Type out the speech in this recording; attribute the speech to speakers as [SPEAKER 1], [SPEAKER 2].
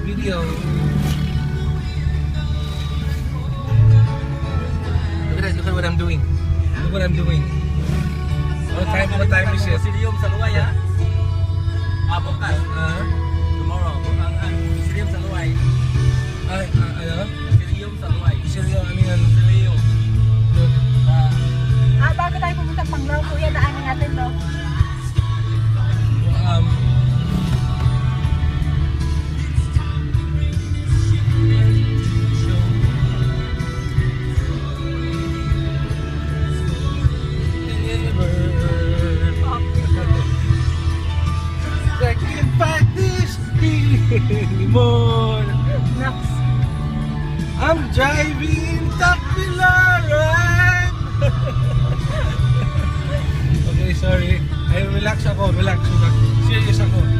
[SPEAKER 1] Video. Look at what I'm doing. Look what I'm doing. What time is it?
[SPEAKER 2] Museum sa Luway ha? Bukas. Tomorrow. Museum sa Luway.
[SPEAKER 1] Ano?
[SPEAKER 2] Museum sa Luway.
[SPEAKER 1] Seryo, I mean,
[SPEAKER 2] Museum.
[SPEAKER 3] Bago tayo pumunta Panglao, kuya, daanin natin, no?
[SPEAKER 1] I can't fight this anymore.
[SPEAKER 3] Next.
[SPEAKER 1] I'm driving top Pilaran. Okay, sorry. Ay, relax ako, relax. Serious ako.